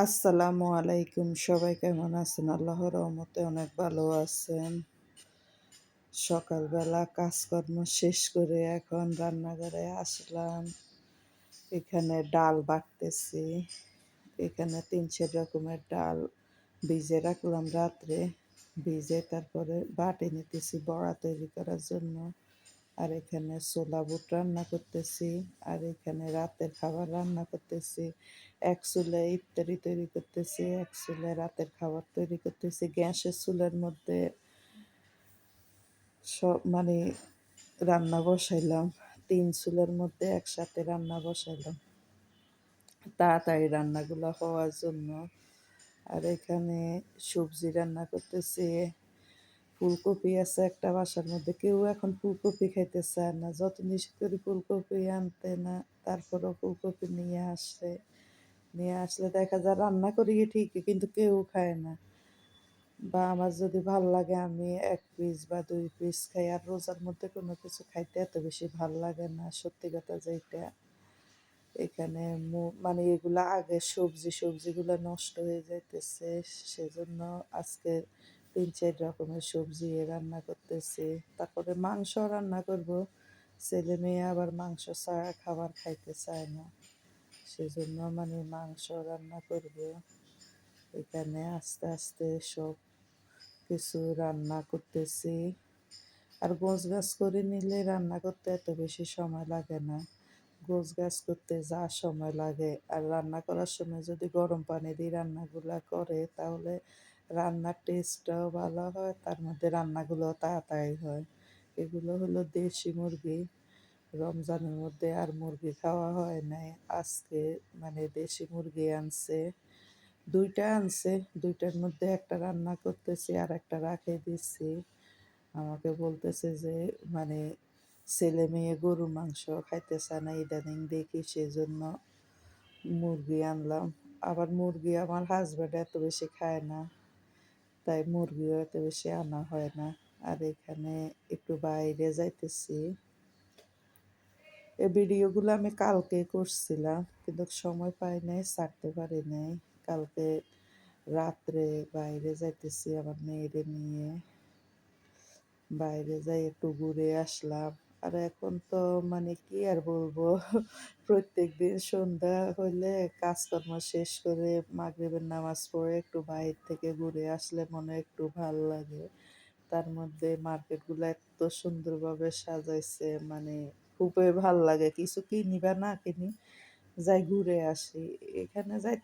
আসসালামু আলাইকুম। সবাই কেমন আছেন? আল্লাহর রহমতে অনেক ভালো আছেন। সকালবেলা কাজকর্ম শেষ করে এখন রান্নাঘরে আসলাম। এখানে ডাল বাটতেছি। এখানে ৩-৪ রকমের ডাল ভিজে রাখলাম রাত্রে। ভিজে তারপরে বাটে নিতেছি বড়া তৈরি করার জন্য। আর এখানে ছোলা বুট রান্না করতেছি। আর এখানে রাতের খাবার রান্না করতেছি। এক চুলায় ইফতারি তৈরি করতেছি, এক চুলায় রাতের খাবার তৈরি করতেছি। গ্যাসের চুলার মধ্যে মানে রান্না বসাইলাম। ৩ চুলার মধ্যে একসাথে রান্না বসাইলাম। তাড়াতাড়ি রান্নাগুলো হওয়ার জন্য। আর এখানে সবজি রান্না করতেছি। ফুলকপি আছে একটা বাসার মধ্যে। কেউ এখন ফুলকপি খাইতে চায় না। যত নিষেধ করি ফুলকপি আনতে না, তারপরেও ফুলকপি নিয়ে আসে। নিয়ে আসলে দেখা যায় রান্না করি ঠিকই, কিন্তু কেউ খায় না। বা আমার যদি ভাল লাগে আমি ১ পিস বা ২ পিস খাই। আর রোজার মধ্যে কোনো কিছু খাইতে এত বেশি ভাল লাগে না, সত্যি কথা যেইটা। এখানে মানে এগুলা আগে সবজিগুলা নষ্ট হয়ে যাইতেছে। সেজন্য আজকে ৩-৪ রকমের সবজি রান্না করতেছি। তারপরে মাংস রান্না করব। ছেলে-মেয়ে আবার মাংস ছাড়া খাবার খাইতে চায় না। সেজন্য মানে মাংস রান্না করব। এখানে আস্তে, আস্তে সব কিছু রান্না করতেছি। আর গোছগাছ করে নিলে রান্না করতে এত বেশি সময় লাগে না। গোছগাছ করতে যা সময় লাগে, আর রান্না করার সময় যদি গরম পানি দিয়ে রান্নাগুলা করে তাহলে রান্নার টেস্টটাও ভালো হয়, তার মধ্যে রান্নাগুলোও তাড়াতাড়ি হয়। এগুলো হলো দেশি মুরগি। রমজানের মধ্যে আর মুরগি খাওয়া হয় নাই। আজকে মানে দেশি মুরগি আনছে। ২ টা আনছে, ২ টার মধ্যে ১ টা রান্না করতেছি আর একটা রাখে দিচ্ছি। আমাকে বলতেছে যে মানে ছেলে-মেয়ে গরুর মাংস খাইতে চায় না ইদানিং দেখি, সেজন্য মুরগি আনলাম। আবার মুরগি আমার হাসব্যান্ড এত বেশি খায় না, তাই মুরগিও এত বেশি আনা হয় না। আর এখানে একটু বাইরে যাইতেছি। এই ভিডিওগুলো আমি কালকে করছিলাম, কিন্তু সময় পাই নাই, ছাড়তে পারি নাই। কালকে রাত্রে বাইরে যাইতেছি আমার মেয়েরে নিয়ে। বাইরে যাই একটু ঘুরে আসলাম। আর এখন তো মানে কি আর বলবো, প্রত্যেকদিন সন্ধ্যা হইলে কাজকর্ম শেষ করে মাগরিবের নামাজ পড়ে একটু বাইরে থেকে ঘুরে আসলে মনে একটু ভাল লাগে। তার মধ্যে মার্কেটগুলো এত সুন্দরভাবে সাজাইছে, মানে খুবই ভাল লাগে। কিছু কিনি বা না কিনি, যাই ঘুরে আসি। এখানে যাই